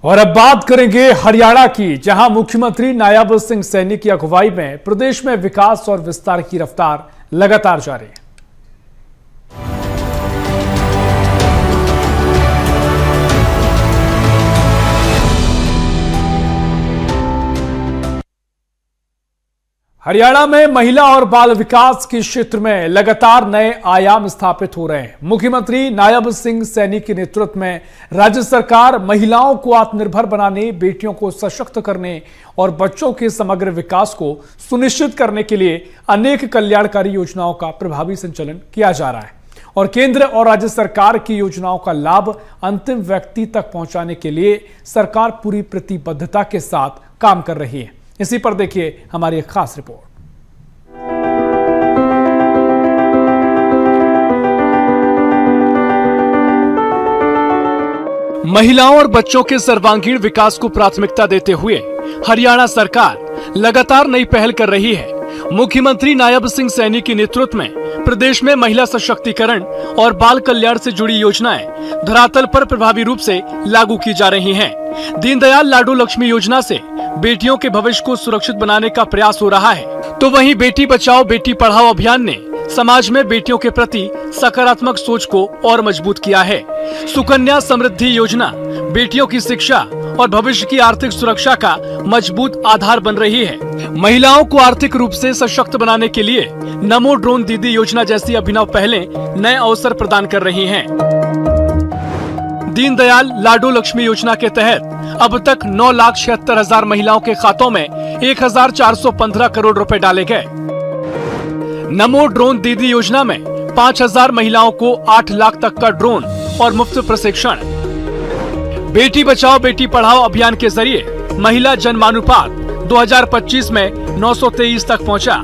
और अब बात करेंगे हरियाणा की, जहां मुख्यमंत्री नायब सिंह सैनी की अगुवाई में प्रदेश में विकास और विस्तार की रफ्तार लगातार जारी है। हरियाणा में महिला और बाल विकास के क्षेत्र में लगातार नए आयाम स्थापित हो रहे हैं। मुख्यमंत्री नायब सिंह सैनी के नेतृत्व में राज्य सरकार महिलाओं को आत्मनिर्भर बनाने, बेटियों को सशक्त करने और बच्चों के समग्र विकास को सुनिश्चित करने के लिए अनेक कल्याणकारी योजनाओं का प्रभावी संचालन किया जा रहा है और केंद्र और राज्य सरकार की योजनाओं का लाभ अंतिम व्यक्ति तक पहुंचाने के लिए सरकार पूरी प्रतिबद्धता के साथ काम कर रही है। इसी पर देखिए हमारी एक खास रिपोर्ट। महिलाओं और बच्चों के सर्वांगीण विकास को प्राथमिकता देते हुए हरियाणा सरकार लगातार नई पहल कर रही है। मुख्यमंत्री नायब सिंह सैनी के नेतृत्व में प्रदेश में महिला सशक्तिकरण और बाल कल्याण से जुड़ी योजनाएं धरातल पर प्रभावी रूप से लागू की जा रही हैं। दीनदयाल लाडो लक्ष्मी योजना से बेटियों के भविष्य को सुरक्षित बनाने का प्रयास हो रहा है, तो वहीं बेटी बचाओ बेटी पढ़ाओ अभियान ने समाज में बेटियों के प्रति सकारात्मक सोच को और मजबूत किया है। सुकन्या समृद्धि योजना बेटियों की शिक्षा और भविष्य की आर्थिक सुरक्षा का मजबूत आधार बन रही है। महिलाओं को आर्थिक रूप से सशक्त बनाने के लिए नमो ड्रोन दीदी योजना जैसी अभिनव पहलें नए अवसर प्रदान कर रही हैं। दीनदयाल लाडो लक्ष्मी योजना के तहत अब तक 9,76,000 महिलाओं के खातों में 1,415 करोड़ रुपए डाले गए। नमो ड्रोन दीदी योजना में 5,000 महिलाओं को 8 लाख तक का ड्रोन और मुफ्त प्रशिक्षण। बेटी बचाओ बेटी पढ़ाओ अभियान के जरिए महिला जन्मानुपात 2025 में 923 तक पहुंचा।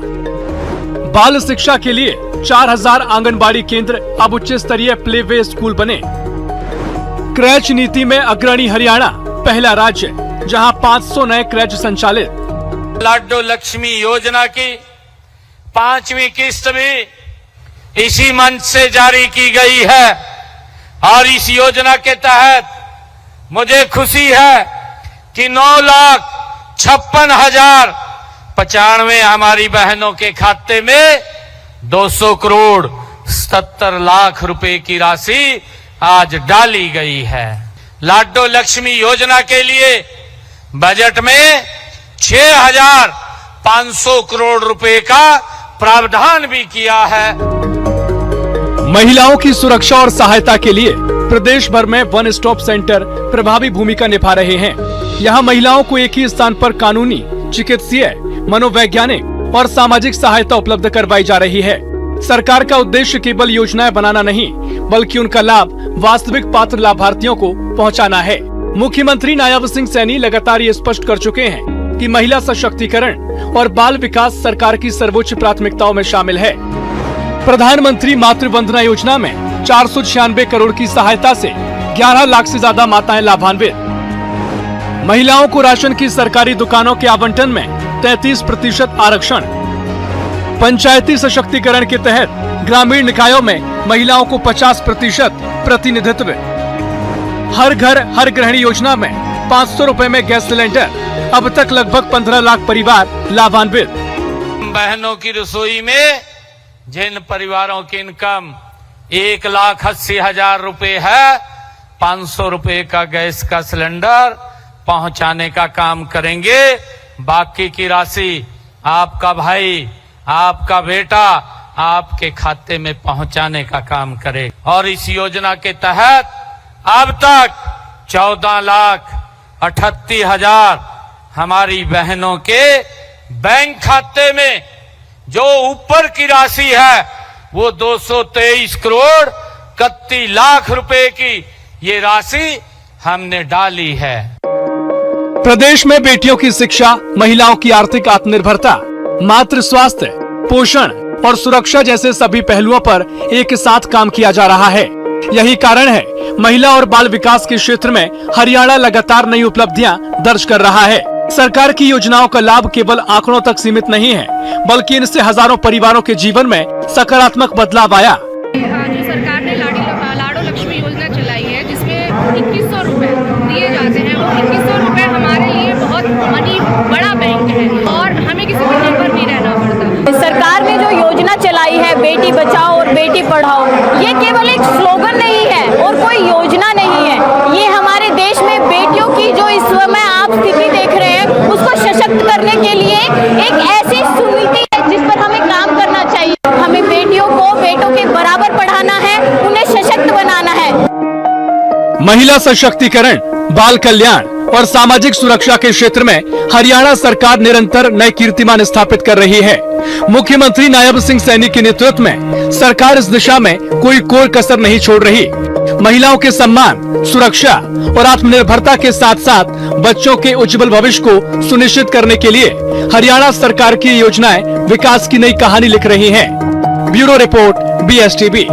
बाल शिक्षा के लिए 4,000 आंगनबाड़ी केंद्र अब उच्च स्तरीय प्ले वे स्कूल बने। क्रैच नीति में अग्रणी हरियाणा पहला राज्य, जहां 500 नए क्रैच संचालित। लाडो लक्ष्मी योजना की 5वीं किस्त भी इसी मंच से जारी की गई है और इस योजना के तहत मुझे खुशी है कि 9,56,095 हमारी बहनों के खाते में 200 करोड़ 77 लाख रुपए की राशि आज डाली गई है। लाडो लक्ष्मी योजना के लिए बजट में 6,500 करोड़ रुपए का प्रावधान भी किया है। महिलाओं की सुरक्षा और सहायता के लिए प्रदेश भर में वन स्टॉप सेंटर प्रभावी भूमिका निभा रहे हैं। यहां महिलाओं को एक ही स्थान पर कानूनी, चिकित्सीय, मनोवैज्ञानिक और सामाजिक सहायता उपलब्ध करवाई जा रही है। सरकार का उद्देश्य केवल योजनाएं बनाना नहीं, बल्कि उनका लाभ वास्तविक पात्र लाभार्थियों को पहुंचाना है। मुख्यमंत्री नायब सिंह सैनी लगातार ये स्पष्ट कर चुके हैं कि महिला सशक्तिकरण और बाल विकास सरकार की सर्वोच्च प्राथमिकताओं में शामिल है। प्रधानमंत्री मातृ वंदना योजना में 496 करोड़ की सहायता से 11 लाख से ज्यादा माताएं लाभान्वित। महिलाओं को राशन की सरकारी दुकानों के आवंटन में 33% आरक्षण। पंचायती सशक्तिकरण के तहत ग्रामीण निकायों में महिलाओं को 50% प्रतिनिधित्व। हर घर हर गृहिणी योजना में 500 रुपए में गैस सिलेंडर। अब तक लगभग 15 लाख परिवार लाभान्वित। बहनों की रसोई में जिन परिवारों की इनकम 1,80,000 रुपए है, 500 रुपए का गैस का सिलेंडर पहुंचाने का काम करेंगे। बाकी की राशि आपका भाई, आपका बेटा आपके खाते में पहुंचाने का काम करे। और इस योजना के तहत अब तक 14,38,000 हमारी बहनों के बैंक खाते में जो ऊपर की राशि है वो 223 करोड़ 31 लाख रुपए की ये राशि हमने डाली है। प्रदेश में बेटियों की शिक्षा, महिलाओं की आर्थिक आत्मनिर्भरता, मातृ स्वास्थ्य, पोषण और सुरक्षा जैसे सभी पहलुओं पर एक साथ काम किया जा रहा है। यही कारण है महिला और बाल विकास के क्षेत्र में हरियाणा लगातार नई उपलब्धियां दर्ज कर रहा है। सरकार की योजनाओं का लाभ केवल आंकड़ों तक सीमित नहीं है, बल्कि इनसे हजारों परिवारों के जीवन में सकारात्मक बदलाव आया। जो सरकार ने लाडो लक्ष्मी योजना चलाई है, जिसमें 2100 रुपए दिए जाते हैं, वो बेटी बचाओ और बेटी पढ़ाओ ये केवल एक स्लोगन नहीं है और कोई योजना नहीं है। ये हमारे देश में बेटियों की जो इस समय आप स्थिति देख रहे हैं उसको सशक्त करने के लिए एक ऐसी सुनीति है जिस पर हमें काम करना चाहिए। हमें बेटियों को बेटों के बराबर पढ़ाना है, उन्हें सशक्त बनाना है। महिला सशक्तिकरण, बाल कल्याण और सामाजिक सुरक्षा के क्षेत्र में हरियाणा सरकार निरंतर नए कीर्तिमान स्थापित कर रही है। मुख्यमंत्री नायब सिंह सैनी के नेतृत्व में सरकार इस दिशा में कोई कोर कसर नहीं छोड़ रही। महिलाओं के सम्मान, सुरक्षा और आत्मनिर्भरता के साथ साथ बच्चों के उज्जवल भविष्य को सुनिश्चित करने के लिए हरियाणा सरकार की योजनाएं विकास की नई कहानी लिख रही हैं। Bureau report, BSTV।